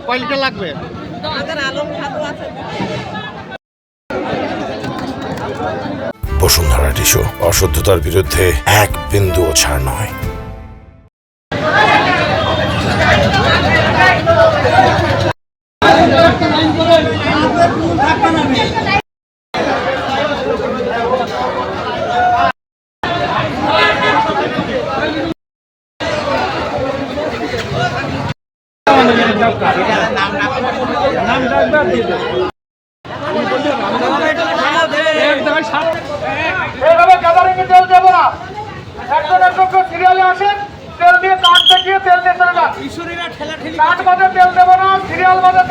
কয়টা লাগবে? বসুন্ধরা টিস্যু, অশুদ্ধতার বিরুদ্ধে এক বিন্দুও ছাড় নয়। এইভাবে গ্যাদারিংয়ে তেল দেবো না, একজন সিরিয়ালে আসেন, তেল দিয়ে কাঠ দেখিয়ে তেল দিয়ে চলে যান। কাঠ বাদে তেল দেবো না, সিরিয়াল বাদে